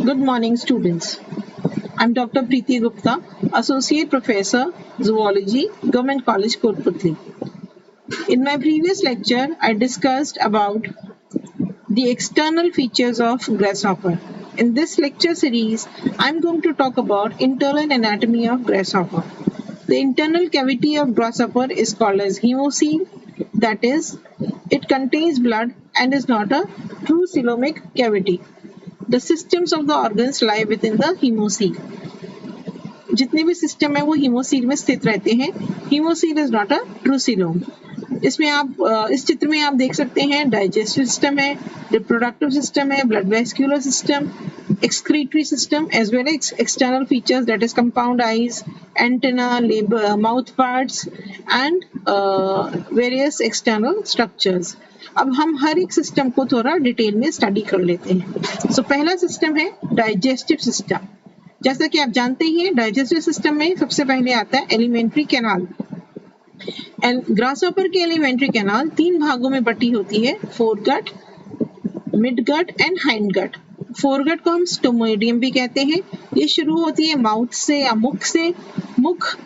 Good morning, students. I'm Dr. Preeti Gupta, Associate Professor, Zoology, Government College, Kotputli. In my previous lecture, I discussed about the external features of grasshopper. In this lecture series, I'm going to talk about internal anatomy of grasshopper. The internal cavity of grasshopper is called as hemocoel, that is, it contains blood and is not a true coelomic cavity. The systems of the organs lie within the hemocoel. जितने भी system है वो haemocoel में स्थित रहते हैं. Haemocoel is not a true coelom. इसमें आप इस चित्र में आप देख सकते हैं डाइजेस्टिव सिस्टम है, रिप्रोडक्टिव सिस्टम है, blood vascular system, excretory system as well as external features that is compound eyes, antennae, mouth parts and various external structures. अब हम हर एक सिस्टम को थोड़ा डिटेल में स्टडी कर लेते हैं. सो पहला सिस्टम है डाइजेस्टिव सिस्टम. जैसा कि आप जानते हैं डाइजेस्टिव सिस्टम में सबसे पहले आता है एलिमेंट्री कैनाल. ग्रासहॉपर की एलिमेंट्री कैनाल 3 भागों में बटी होती है, foregut, midgut and hindgut. Foregut को हम स्टोमोइडियम भी कहते हैं. ये शुरू होती है माउथ से या मुख से. मुख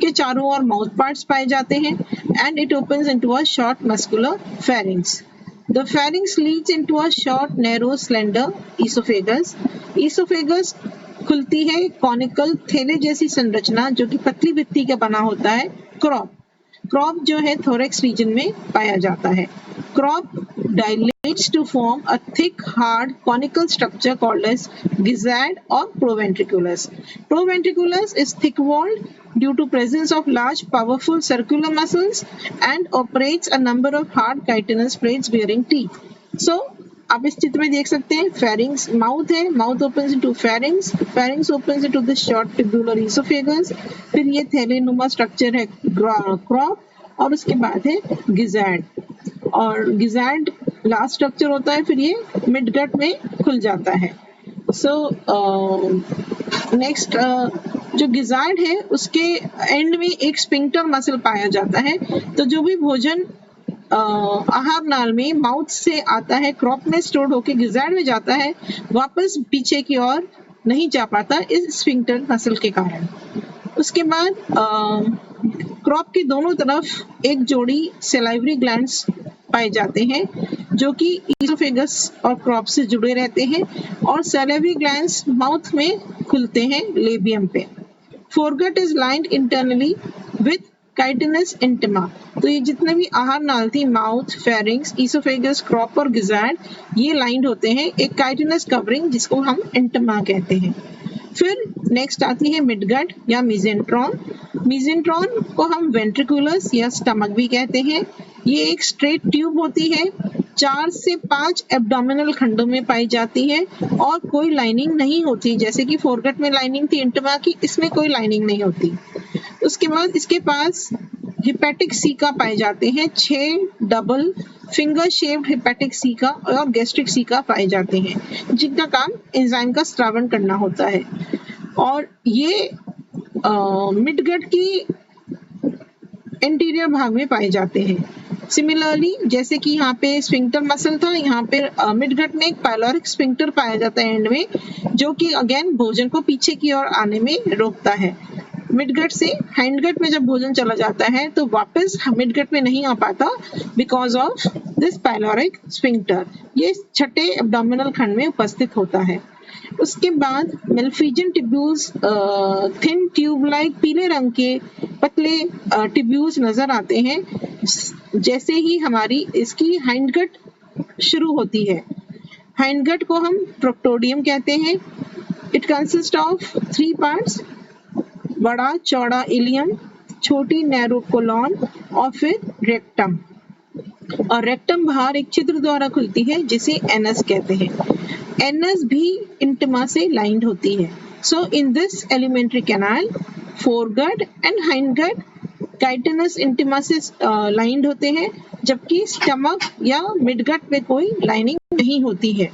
के चारों ओर माउथ पार्ट्स पाए जाते हैं and it opens into a short muscular pharynx. The pharynx Leeds into a short narrow slender oesophagus. Oesophagus खुलती है कॉनिकल थैले जैसी संरचना जो कि पतली भित्ति का बना होता है, क्रॉप. क्रॉप जो है थोरेक्स रीजन में पाया जाता है. Crop dilates to form a thick, hard, conical structure called as gizzard or proventriculus. Proventriculus is thick-walled due to presence of large, powerful circular muscles and operates a number of hard chitinous plates bearing teeth. So, आप इस चित्र में देख सकते हैं pharynx, mouth है, mouth opens into pharynx, pharynx opens into the short tubular oesophagus, फिर ये थैलेनुमा स्ट्रक्चर है क्रॉप, और उसके बाद है गिज़ार्ड, और गिज़ार्ड लास्ट स्ट्रक्चर होता है, फिर ये मिडगट में खुल जाता है. सो नेक्स्ट जो गिज़ार्ड है उसके एंड में एक स्फिंक्टर मसल पाया जाता है. तो जो भी भोजन आहार नाल में माउथ से आता है, क्रॉप में स्टोर होकर गिज़ार्ड में जाता है, वापस पीछे की ओर नहीं जा पाता इस स्फिंक्टर मसल के कारण. उसके बाद क्रॉप के दोनों तरफ एक जोड़ी सलाइवरी ग्लैंड्स पाए जाते हैं जो कि ईसोफेगस और क्रॉप से जुड़े रहते हैं, और सलाइवरी ग्लैंड्स माउथ में खुलते हैं लेबियम पे. Foregut is lined internally with chitinous intima. तो ये जितने भी आहार नाल थी, माउथ, फेरिंग्स, ईसोफेगस, क्रॉप और गिज़ार्ड, ये लाइंड होते हैं एक काइटिनस कवरिंग जिसको हम इंटिमा कहते हैं. फिर नेक्स्ट आती है मिडगट या मीजेंट्रॉन. मीजेंट्रॉन को हम वेंट्रिकुलस या स्टमक भी कहते हैं. ये एक स्ट्रेट ट्यूब होती है, 4 से 5 एब्डोमिनल खंडों में पाई जाती है और कोई लाइनिंग नहीं होती. जैसे कि फोरगट में लाइनिंग थी इंटिमा की, इसमें कोई लाइनिंग नहीं होती. उसके बाद इसके पास हिपैटिक सीका पाए जाते हैं, 6 double finger shaped hepatic caeca और गैस्ट्रिक सीका पाए जाते हैं जिनका काम एंजाइम का स्रावण करना होता है. और ये मिडगट की इंटीरियर भाग में पाए जाते हैं. सिमिलरली जैसे कि यहाँ पे स्फिंक्टर मसल था, यहाँ पे मिडगट में एक पाइलोरिक स्फिंक्टर पाया जाता है एंड में, जो कि अगेन भोजन को पीछे की ओर आने में रोकता है. मिडगट से हाइंडगट में जब भोजन चला जाता है तो वापस मिडगट में नहीं आ पाता because of this pyloric sphincter. ये छठे एब्डोमिनल खंड में उपस्थित होता है. उसके बाद मेल्फिजियन टिब्यूल्स, थिन ट्यूब लाइक पीले रंग के पतले टिब्यूल्स नजर आते हैं जैसे ही हमारी इसकी हाइंडगट शुरू होती है. हाइंडगट को हम प्रोक्टोडियम कहते हैं. इट कंसिस्ट ऑफ 3 पार्ट्स, बड़ा चौड़ा इलियम, छोटी नैरो कोलॉन और फिर रेक्टम. और रेक्टम बाहर एक छिद्र द्वारा खुलती है जिसे एनस कहते हैं. एनस भी इंटिमा से लाइंड होती है. So in this alimentary canal foregut and hindgut chitinous intima से लाइंड होते हैं, जबकि स्टमक या मिडगट में कोई लाइनिंग नहीं होती है.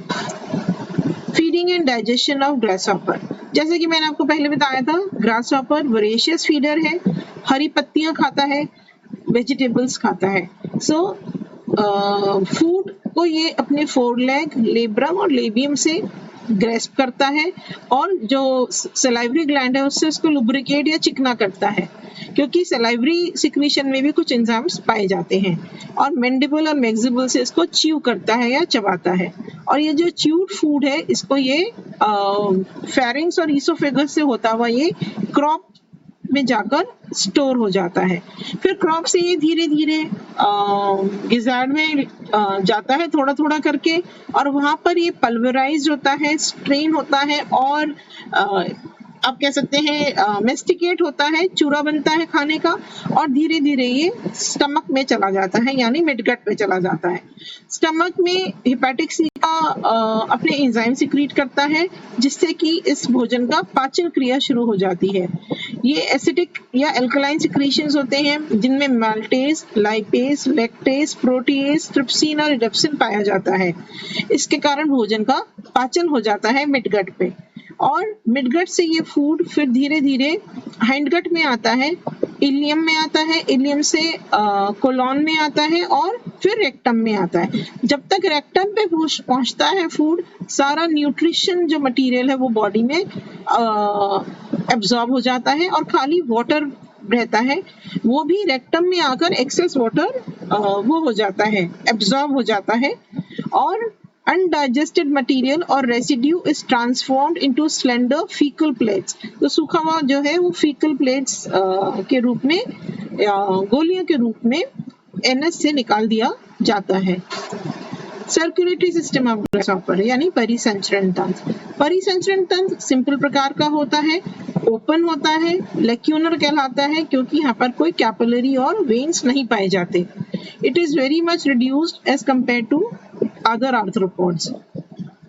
Feeding and digestion of grasshopper. जैसे कि मैंने आपको पहले बताया था, ग्रासहॉपर वोरेशियस फीडर है, हरी पत्तियां खाता है, वेजिटेबल्स खाता है. सो फूड को ये अपने फोर लेग, लेब्रम और लेबियम से ग्रेस्प करता है और जो सलाइवरी ग्लैंड है उससे उसको लुब्रिकेट या चिकना करता है, क्योंकि सलाइवरी सिक्रीशन में भी कुछ एंजाइम्स पाए जाते हैं, और मैंडिबल और मैक्सिबल से इसको च्यू करता है या चबाता है। और ये जो च्यूड फूड है इसको ये फेरिंग्स और ईसोफेगस से होता हुआ ये क्रॉप में जाकर स्टोर हो जाता है। फिर क्रॉप से ये धीरे धीरे गिजार्ड में जाता है थोड़ा थोड़ा करके, और वहां पर ये पल्वराइज होता है, स्ट्रेन होता है, और आप कह सकते हैं मेस्टिकेट होता है, चूरा बनता है खाने का, और धीरे धीरे ये स्टमक में चला जाता है, यानी मिडगट में चला जाता है। स्टमक में हेपेटिक सिलिका अपने एंजाइम सिक्रीट करता है, जिससे कि इस भोजन का पाचन क्रिया शुरू हो जाती है। ये एसिडिक या एल्कलाइन सिक्रीशंस होते हैं, जिनमें maltase, lipase, lactase, protease, trypsin और इडेप्सिन पाया जाता है। इसके कारण भोजन का पाचन हो जाता है मिडगट पे, और मिडगट से ये फूड फिर धीरे धीरे हाइंडगट में आता है, इलियम में आता है, इलियम से कोलॉन में आता है, और फिर रेक्टम में आता है। जब तक रेक्टम पे पहुंचता है फूड, सारा न्यूट्रिशन जो मटेरियल है वो बॉडी में एब्जॉर्ब हो जाता है, और खाली वाटर रहता है, वो भी रेक्टम में आकर एक्सेस वाटर वो हो जाता है, एब्जॉर्ब हो जाता है, और undigested material और residue is transformed into slender fecal plates। तो सूखा हुआ जो है वो fecal plates के रूप में, गोलियों के रूप में एनएस से निकाल दिया जाता है। सर्कुलेटरी सिस्टम ऑफ ग्रासहॉपर यानी परिसंचरण तंत्र। परिसंचरण तंत्र सिंपल प्रकार का होता है, ओपन होता है, लेक्यूनर कहलाता है, क्योंकि यहाँ पर कोई कैपिलरी और वेन्स नहीं पाए जाते। It is very much reduced as compared to other arthropods.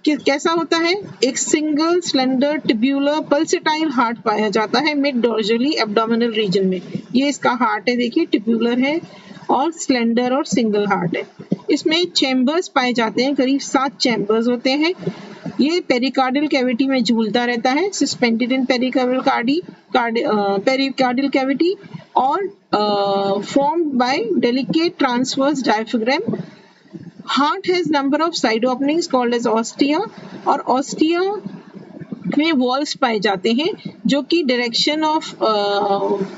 कैसा होता है? एक single slender tubular pulsatile heart पाया जाता है मिड डॉर्जली एब्डोमिनल रीजन में। ये इसका हार्ट है, देखिए टिब्यूलर है और स्लेंडर और सिंगल हार्ट है। इसमें चैम्बर्स पाए जाते हैं, करीब 7 चैम्बर्स होते हैं। ये पेरिकार्डियल कैविटी में झूलता रहता है, सस्पेंडेड इन पेरिकार्डियल कैविटी, और formed by delicate transverse diaphragm। Heart has number of side openings called as ostia, और ostia में वॉल्स पाए जाते हैं जो कि डायरेक्शन ऑफ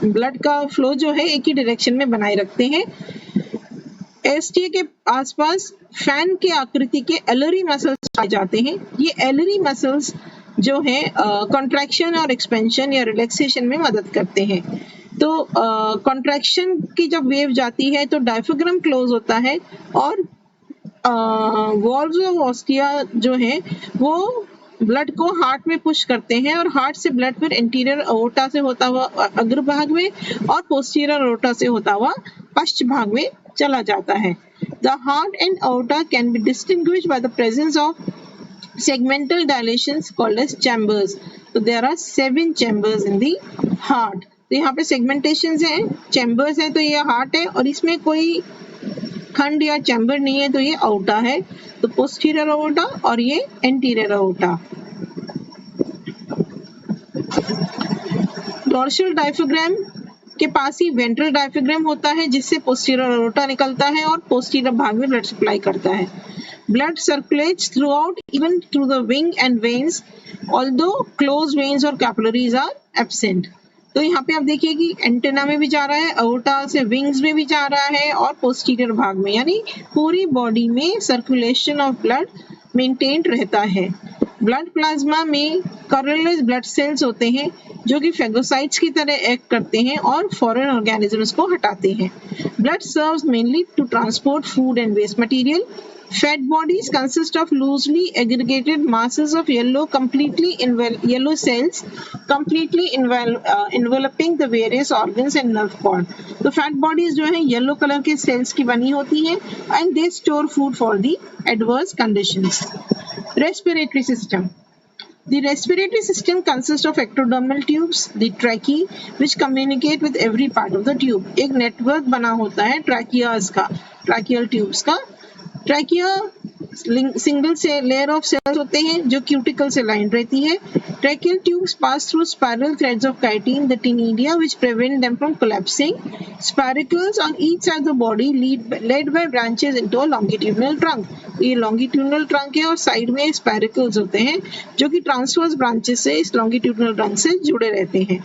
ब्लड का फ्लो जो है एक ही डायरेक्शन में बनाए रखते हैं। एस्टिया के आसपास फैन के आकृति के एलरी मसल्स पाए जाते हैं। ये एलरी मसल्स जो है कॉन्ट्रैक्शन और एक्सपेंशन या रिलैक्सेशन में मदद करते हैं। तो कॉन्ट्रैक्शन की जब वेव जाती है तो डायफ्राग्राम क्लोज होता है, और वॉल्व्स ऑफ ऑस्टिया जो है वो ब्लड को हार्ट में पुश करते हैं, और हार्ट से ब्लड फिर इंटीरियर अओर्टा से होता हुआ अग्र भाग में और पोस्टीरियर अओर्टा से होता हुआ पश्च भाग में चला जाता है। The heart and aorta can be distinguished by the presence of segmental dilations called as chambers। So there are 7 chambers in the heart। तो यहाँ पे segmentations हैं, chambers है, तो ये हार्ट है, और इसमें कोई खंड या चैम्बर नहीं है, तो ये aorta है। तो posterior aorta और ये anterior aorta। dorsal diaphragm के पास ही वेंट्रल डायफ्राग्राम होता है, जिससे पोस्टीरियर अओर्टा निकलता है और पोस्टीरियर भाग में ब्लड सप्लाई करता है। Blood circulates throughout, even through the wing and veins, although closed veins or capillaries are absent। तो यहाँ पे आप देखिए कि एंटेना में भी जा रहा है, अओर्टा से विंग्स में भी जा रहा है, और पोस्टीरियर भाग में, यानी पूरी बॉडी में सर्कुलेशन ऑफ ब्लड मेंटेन रहता है। ब्लड प्लाज्मा में कलरलेस ब्लड सेल्स होते हैं जो कि फेगोसाइट्स की तरह एक्ट करते हैं और फॉरेन ऑर्गेनिजम्स को हटाते हैं। Blood serves mainly to transport food and waste material. Fat bodies consist of loosely aggregated masses of yellow cells completely enveloping the various organs and nerve cord। तो fat bodies जो है yellow colour के sales की बनी होती हैं, and they store food for the adverse conditions। Respiratory system। The respiratory system consists of ectodermal tubes, the tracheae, which communicate with every part of the tube। एक network बना होता है tracheae का, ट्रैकियल ट्यूब्स का। Trachea single से layer of cells होते हैं जो क्यूटिकल से लाइन रहती है. Tracheal tubes pass through spiral threads of chitin the taenidia which prevent them from collapsing. Spiracles on each side of the body lead by branches into a longitudinal trunk. ये longitudinal trunk है और side में स्पाइरकल्स होते हैं जो कि transverse branches से इस लॉन्गिट्यूडिनल ट्रंक से जुड़े रहते हैं.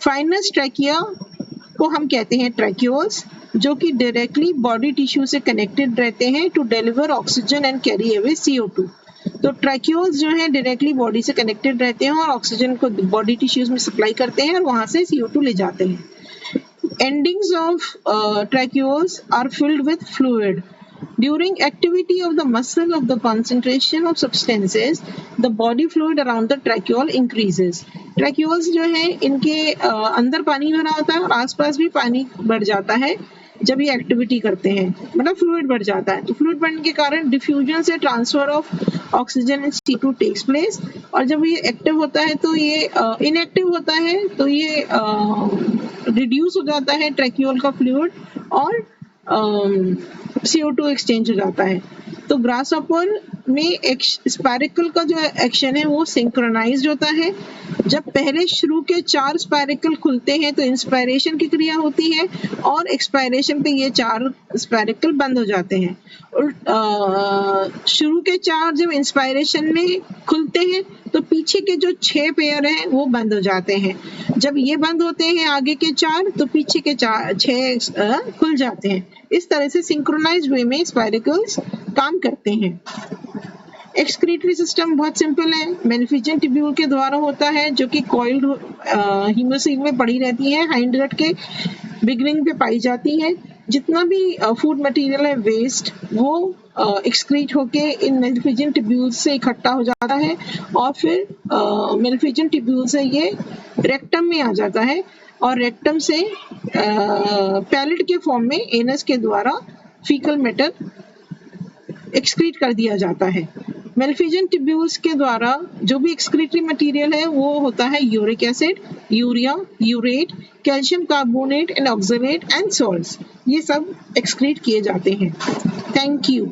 फाइनस ट्रैकिया को हम कहते हैं ट्रैक्यूल्स, जो कि डायरेक्टली बॉडी टिश्यू से कनेक्टेड रहते हैं to deliver oxygen and carry away CO2. तो ट्रैक्यूल्स जो हैं डायरेक्टली बॉडी से कनेक्टेड रहते हैं और ऑक्सीजन को बॉडी टिश्यूज में सप्लाई करते हैं और वहां से CO2 ले जाते हैं. Endings of tracheoles are filled with fluid. During activity of the muscle of the concentration of substances, the body fluid around the tracheole increases. Tracheoles जो है इनके अंदर पानी भरा होता है और आसपास भी पानी बढ़ जाता है जब ये एक्टिविटी करते हैं, मतलब फ्लूइड बढ़ जाता है. तो फ्लूइड बढ़ने के कारण डिफ्यूजन से transfer of oxygen and CO2 takes place. और जब ये एक्टिव होता है तो ये इनएक्टिव होता है तो ये रिड्यूस हो जाता है ट्रैक्यूल का फ्लूइड और CO2 एक्सचेंज हो जाता है. तो ग्रासहॉपर में स्पाइरकल का जो एक्शन है वो सिंक्रोनाइज्ड होता है. जब पहले शुरू के 4 स्पाइरकल खुलते हैं तो इंस्पायरेशन की क्रिया होती है और एक्सपायरेशन पे ये 4 स्पाइरकल बंद हो जाते हैं. शुरू के 4 जब इंस्पायरेशन में खुलते हैं तो पीछे के जो 6 पेयर हैं वो बंद हो जाते हैं. जब ये बंद होते हैं आगे के 4 तो पीछे के 6 खुल जाते हैं. इस तरह से सिंक्रोनाइज्ड वे में स्पाइरकल्स काम करते हैं. एक्सक्रीटरी सिस्टम बहुत सिंपल है. मेनिफिजियन ट्यूब्यूल के द्वारा होता है जो कि कॉइल्ड हीमोसील में पड़ी रहती है, हाइंड गट के बिगनिंग पे पाई जाती है. जितना भी फूड मटेरियल है वेस्ट वो एक्सक्रीट होके इन मेनिफिजियन ट्यूब्यूल से इकट्ठा हो जाता है और फिर मेनिफिजियन ट्यूब्यूल से ये रेक्टम में आ जाता है और रेक्टम से पैलेट के फॉर्म में एनस के द्वारा फीकल मैटर एक्सक्रीट कर दिया जाता है. मेनिफिजियन ट्यूब्यूल्स के द्वारा जो भी एक्सक्रीटरी मटेरियल है वो होता है uric acid, urea, urate, calcium carbonate and oxalate and salts. ये सब एक्सक्रीट किए जाते हैं. Thank you.